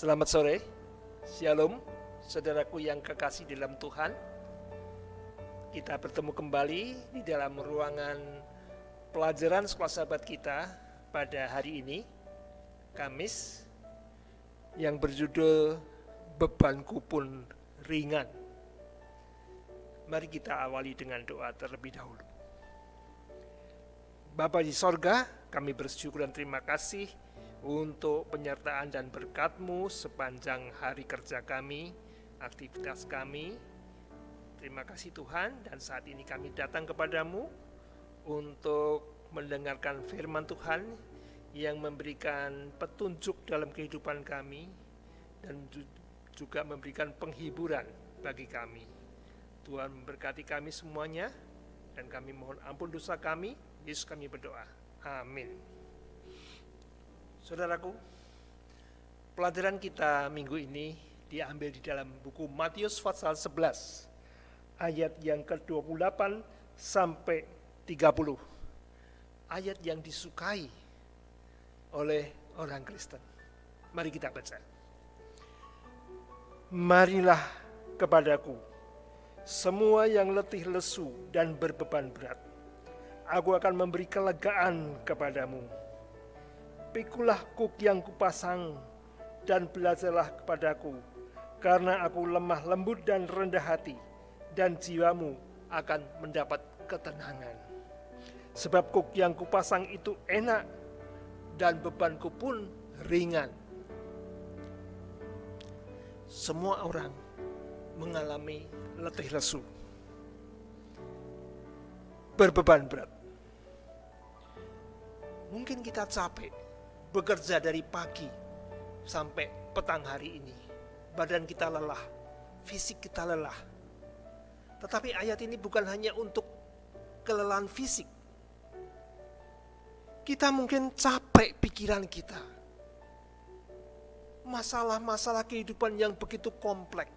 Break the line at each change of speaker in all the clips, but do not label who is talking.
Selamat sore, Shalom, saudaraku yang kekasih dalam Tuhan. Kita bertemu kembali di dalam ruangan pelajaran sekolah sahabat kita pada hari ini, Kamis, yang berjudul Bebanku Pun Ringan. Mari kita awali dengan doa terlebih dahulu. Bapa di sorga, kami bersyukur dan terima kasih untuk penyertaan dan berkat-Mu sepanjang hari kerja kami, aktivitas kami. Terima kasih Tuhan, dan saat ini kami datang kepadamu untuk mendengarkan firman Tuhan yang memberikan petunjuk dalam kehidupan kami dan juga memberikan penghiburan bagi kami. Tuhan memberkati kami semuanya, dan kami mohon ampun dosa kami. Yesus kami berdoa. Amin. Saudaraku, pelajaran kita minggu ini diambil di dalam buku Matius pasal 11, ayat yang ke-28 sampai 30. Ayat yang disukai oleh orang Kristen. Mari kita baca. Marilah kepadaku, semua yang letih lesu dan berbeban berat. Aku akan memberi kelegaan kepadamu. Pikulah kuk yang kupasang dan belajarlah kepadaku, karena aku lemah lembut dan rendah hati, dan jiwamu akan mendapat ketenangan. Sebab kuk yang kupasang itu enak, dan bebanku pun ringan. Semua orang mengalami letih lesu, berbeban berat. Mungkin kita capek bekerja dari pagi sampai petang hari ini. Badan kita lelah, fisik kita lelah. Tetapi ayat ini bukan hanya untuk kelelahan fisik. Kita mungkin capek pikiran kita. Masalah-masalah kehidupan yang begitu kompleks,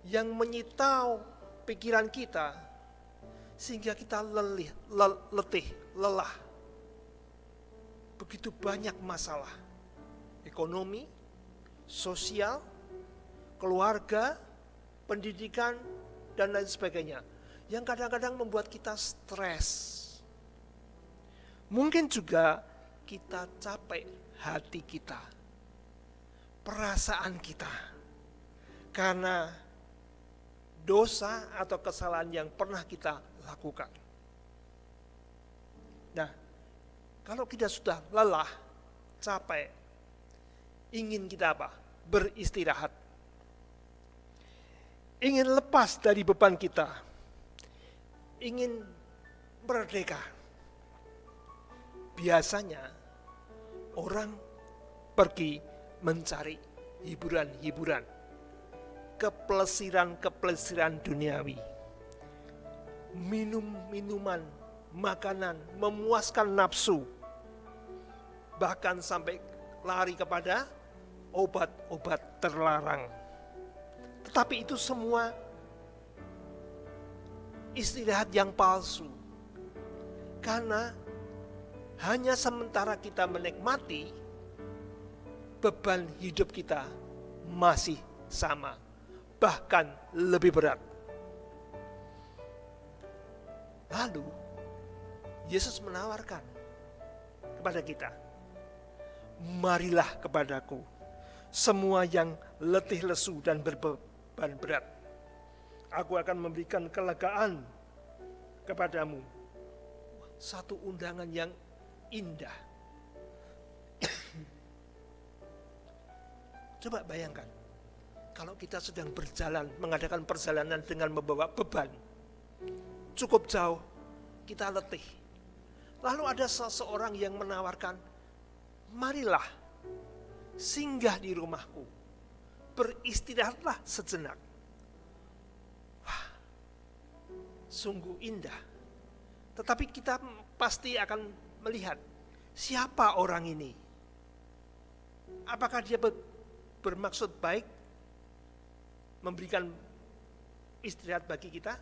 yang menyita pikiran kita, sehingga kita letih, lelah. Begitu banyak masalah, ekonomi, sosial, keluarga, pendidikan, dan lain sebagainya, yang kadang-kadang membuat kita stres. Mungkin juga kita capek hati kita, perasaan kita, karena dosa atau kesalahan yang pernah kita lakukan. Nah, kalau kita sudah lelah, capek, ingin kita apa? Beristirahat. Ingin lepas dari beban kita. Ingin merdeka. Biasanya orang pergi mencari hiburan-hiburan, keplesiran duniawi. Minum-minuman, makanan, memuaskan nafsu. Bahkan sampai lari kepada obat-obat terlarang. Tetapi itu semua istirahat yang palsu. Karena hanya sementara kita menikmati, beban hidup kita masih sama, bahkan lebih berat. Lalu Yesus menawarkan kepada kita, marilah kepadaku, semua yang letih lesu dan berbeban berat. Aku akan memberikan kelegaan kepadamu. Satu undangan yang indah. Coba bayangkan, kalau kita sedang berjalan, mengadakan perjalanan dengan membawa beban, cukup jauh, kita letih. Lalu ada seseorang yang menawarkan, marilah singgah di rumahku, beristirahatlah sejenak. Wah, sungguh indah. Tetapi kita pasti akan melihat, siapa orang ini? Apakah dia bermaksud baik memberikan istirahat bagi kita?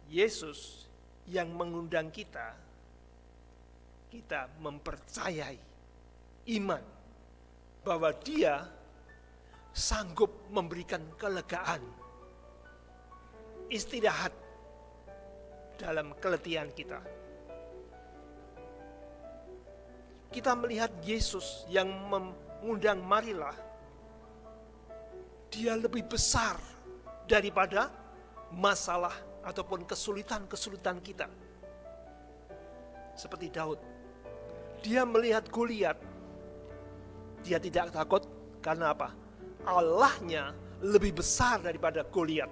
Yesus yang mengundang kita mempercayai, iman bahwa Dia sanggup memberikan kelegaan, istirahat dalam keletihan kita. Kita melihat Yesus yang mengundang marilah, Dia lebih besar daripada masalah ataupun kesulitan-kesulitan kita. Seperti Daud, dia melihat Goliat, dia tidak takut karena apa? Allahnya lebih besar daripada Goliat.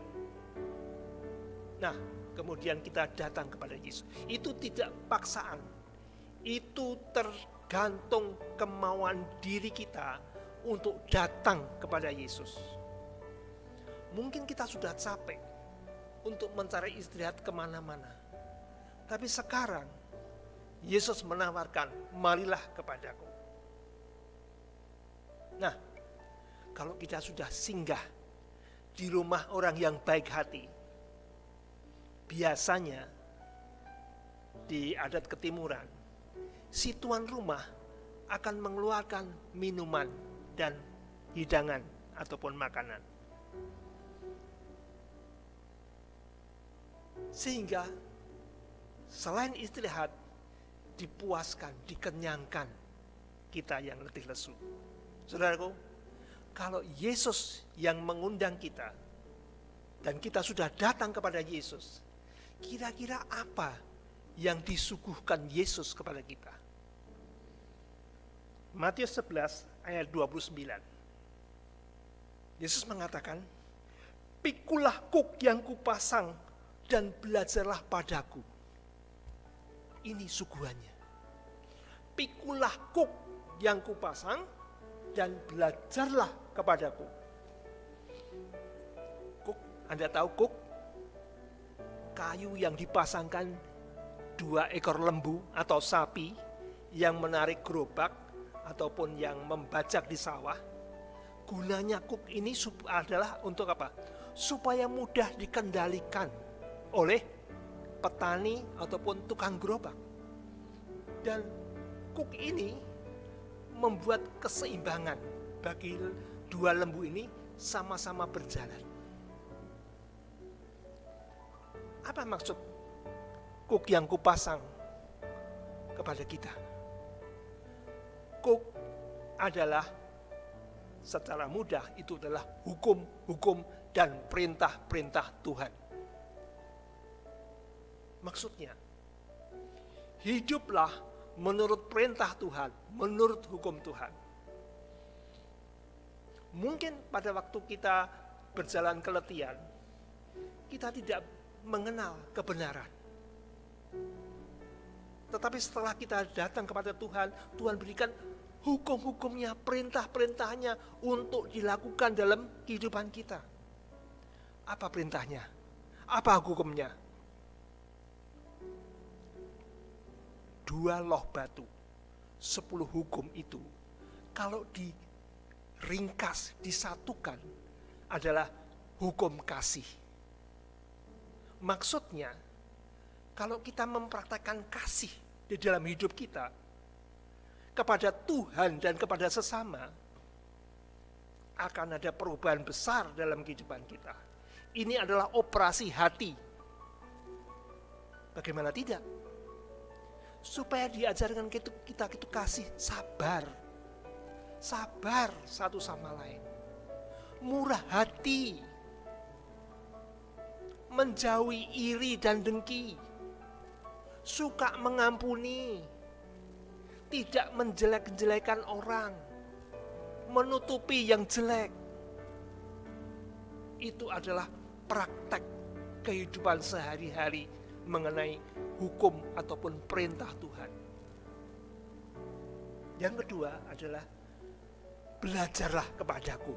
Nah, kemudian kita datang kepada Yesus. Itu tidak paksaan. Itu tergantung kemauan diri kita untuk datang kepada Yesus. Mungkin kita sudah capek untuk mencari istirahat kemana-mana. Tapi sekarang Yesus menawarkan, marilah kepadaku. Nah, kalau kita sudah singgah di rumah orang yang baik hati, biasanya di adat ketimuran, si tuan rumah akan mengeluarkan minuman dan hidangan ataupun makanan. Sehingga selain istirahat, dipuaskan, dikenyangkan kita yang letih lesu. Saudaraku, kalau Yesus yang mengundang kita dan kita sudah datang kepada Yesus, kira-kira apa yang disuguhkan Yesus kepada kita? Matius 11 ayat 29. Yesus mengatakan, "Pikulah kuk yang kupasang dan belajarlah padaku." Ini suguhannya. Pikulah kuk yang kupasang dan belajarlah kepadaku. Kuk, Anda tahu kuk? Kayu yang dipasangkan 2 ekor lembu atau sapi yang menarik gerobak ataupun yang membajak di sawah. Gunanya kuk ini adalah untuk apa? Supaya mudah dikendalikan oleh petani ataupun tukang gerobak. Dan kuk ini membuat keseimbangan bagi 2 lembu ini sama-sama berjalan. Apa maksud kuk yang kupasang kepada kita? Kuk adalah secara mudah itu adalah hukum-hukum dan perintah-perintah Tuhan. Maksudnya, hiduplah menurut perintah Tuhan, menurut hukum Tuhan. Mungkin pada waktu kita berjalan keletihan, kita tidak mengenal kebenaran. Tetapi setelah kita datang kepada Tuhan, Tuhan berikan hukum-hukumnya, perintah-perintahnya untuk dilakukan dalam kehidupan kita. Apa perintahnya? Apa hukumnya? 2 loh batu, 10 hukum itu, kalau diringkas, disatukan, adalah hukum kasih. Maksudnya, kalau kita mempraktikkan kasih di dalam hidup kita, kepada Tuhan dan kepada sesama, akan ada perubahan besar dalam kehidupan kita. Ini adalah operasi hati. Bagaimana tidak? Supaya diajarkan kita itu kasih, sabar satu sama lain, murah hati, menjauhi iri dan dengki, suka mengampuni, tidak menjelek-jelekan orang, menutupi yang jelek. Itu adalah praktek kehidupan sehari-hari mengenai hukum ataupun perintah Tuhan. Yang kedua adalah belajarlah kepadaku.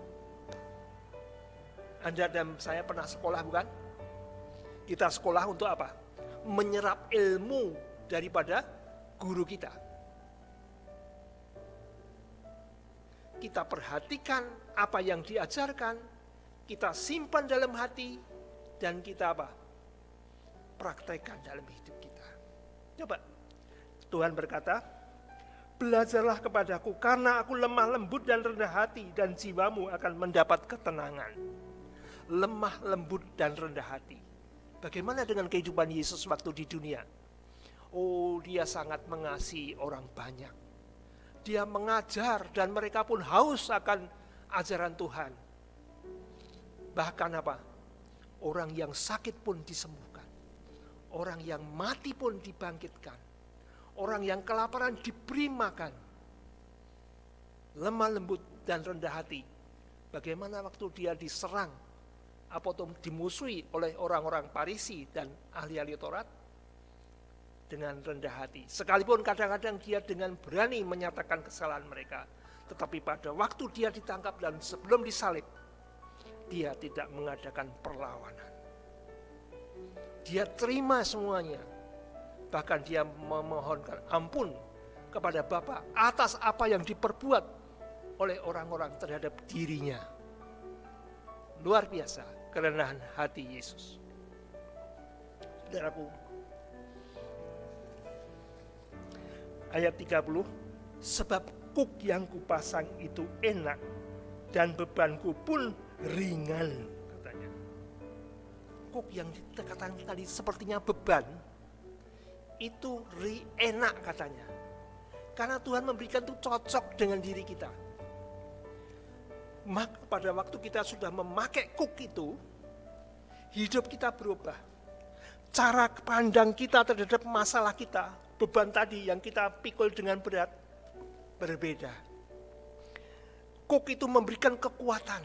Anda dan saya pernah sekolah, bukan? Kita sekolah untuk apa? Menyerap ilmu daripada guru kita. Kita perhatikan apa yang diajarkan, kita simpan dalam hati, dan kita apa? Praktekkan dalam hidup kita. Coba, Tuhan berkata, belajarlah kepadaku, karena aku lemah lembut dan rendah hati, dan jiwamu akan mendapat ketenangan. Lemah lembut dan rendah hati. Bagaimana dengan kehidupan Yesus waktu di dunia? Oh, dia sangat mengasihi orang banyak. Dia mengajar dan mereka pun haus akan ajaran Tuhan. Bahkan apa? Orang yang sakit pun disembuhkan. Orang yang mati pun dibangkitkan. Orang yang kelaparan diberi makan. Lemah lembut dan rendah hati. Bagaimana waktu dia diserang atau dimusuhi oleh orang-orang Farisi dan ahli-ahli Taurat? Dengan rendah hati. Sekalipun kadang-kadang dia dengan berani menyatakan kesalahan mereka. Tetapi pada waktu dia ditangkap dan sebelum disalib, dia tidak mengadakan perlawanan. Dia terima semuanya. Bahkan dia memohonkan ampun kepada Bapa atas apa yang diperbuat oleh orang-orang terhadap dirinya. Luar biasa kerendahan hati Yesus. Saudaraku, ayat 30, sebab kuk yang kupasang itu enak dan bebanku pun ringan, katanya. Kuk yang dikatakan tadi sepertinya beban, itu enak katanya. Karena Tuhan memberikan itu cocok dengan diri kita. Maka pada waktu kita sudah memakai kuk itu, hidup kita berubah. Cara pandang kita terhadap masalah kita, beban tadi yang kita pikul dengan berat, berbeda. Kuk itu memberikan kekuatan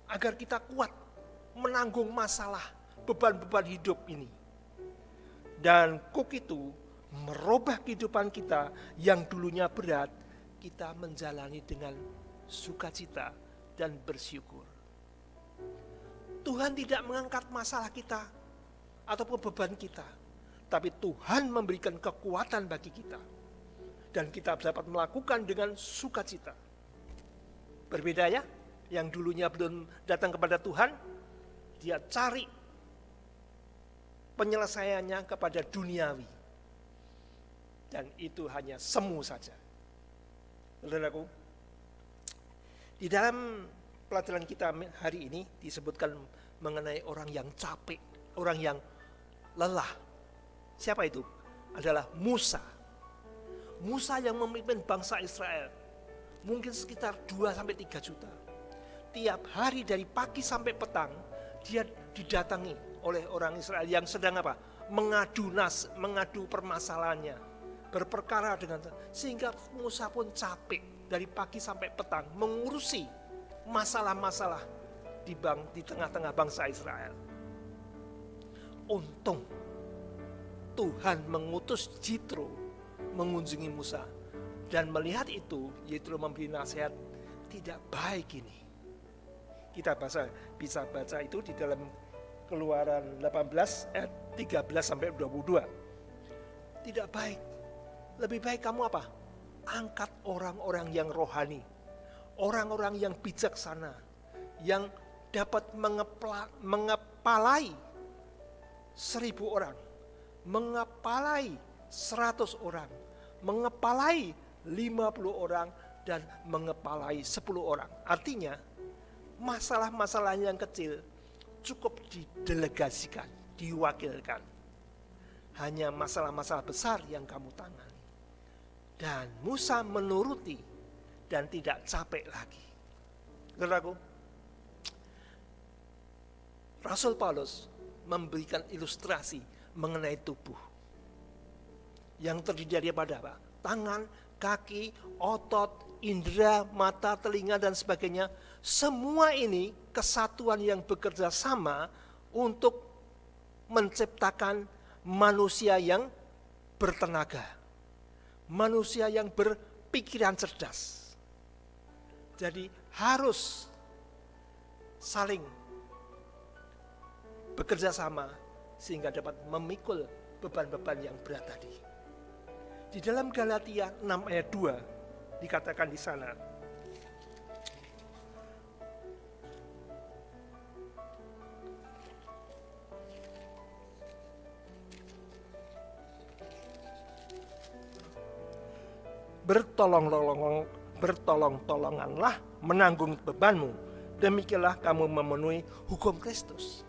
agar kita kuat menanggung masalah, beban-beban hidup ini. Dan kuk itu merubah kehidupan kita yang dulunya berat, kita menjalani dengan sukacita dan bersyukur. Tuhan tidak mengangkat masalah kita ataupun beban kita, tapi Tuhan memberikan kekuatan bagi kita. Dan kita dapat melakukan dengan sukacita. Berbeda ya, yang dulunya belum datang kepada Tuhan, dia cari penyelesaiannya kepada duniawi. Dan itu hanya semu saja. Saudaraku, di dalam pelajaran kita hari ini disebutkan mengenai orang yang capek, orang yang lelah. Siapa itu? Adalah Musa. Musa yang memimpin bangsa Israel. Mungkin sekitar 2-3 juta. Tiap hari dari pagi sampai petang, dia didatangi oleh orang Israel yang sedang apa? Mengadu permasalahannya. Berperkara dengan, sehingga Musa pun capek dari pagi sampai petang mengurusi masalah-masalah di tengah-tengah bangsa Israel. Untung Tuhan mengutus Jitro mengunjungi Musa, dan melihat itu Jitro memberi nasihat, tidak baik ini. Kita bisa baca itu di dalam Keluaran 18 ayat 13 sampai 22. Tidak baik. Lebih baik kamu apa? Angkat orang-orang yang rohani, orang-orang yang bijaksana, yang dapat mengepalai 1000 orang, mengepalai 100 orang, mengepalai 50 orang, dan mengepalai 10 orang. Artinya, masalah-masalah yang kecil cukup didelegasikan, diwakilkan. Hanya masalah-masalah besar yang kamu tangani. Dan Musa menuruti dan tidak capek lagi. Saudaraku, Rasul Paulus memberikan ilustrasi mengenai tubuh yang terdiri daripada apa? Tangan, kaki, otot, indera, mata, telinga, dan sebagainya. Semua ini kesatuan yang bekerja sama untuk menciptakan manusia yang bertenaga, manusia yang berpikiran cerdas. Jadi harus saling bekerja sama sehingga dapat memikul beban-beban yang berat tadi. Di dalam Galatia 6 ayat 2 dikatakan di sana, bertolong-tolonganlah menanggung bebanmu. Demikianlah kamu memenuhi hukum Kristus.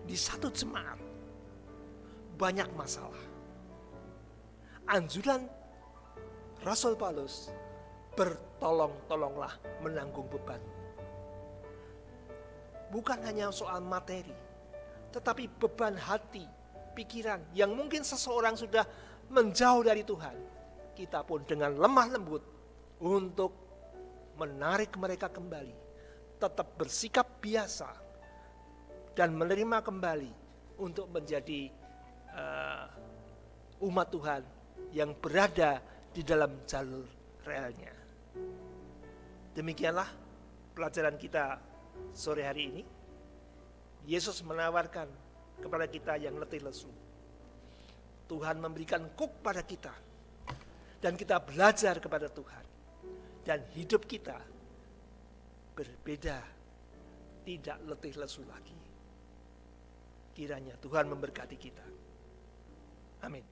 Di satu jemaat banyak masalah. Anjuran Rasul Paulus, bertolong-tolonglah menanggung beban. Bukan hanya soal materi, tetapi beban hati, pikiran yang mungkin seseorang sudah menjauh dari Tuhan. Kita pun dengan lemah lembut untuk menarik mereka kembali, tetap bersikap biasa dan menerima kembali untuk menjadi umat Tuhan yang berada di dalam jalur realnya. Demikianlah pelajaran kita sore hari ini. Yesus menawarkan kepada kita yang letih lesu. Tuhan memberikan kuk pada kita. Dan kita belajar kepada Tuhan. Dan hidup kita berbeda. Tidak letih lesu lagi. Kiranya Tuhan memberkati kita. Amin.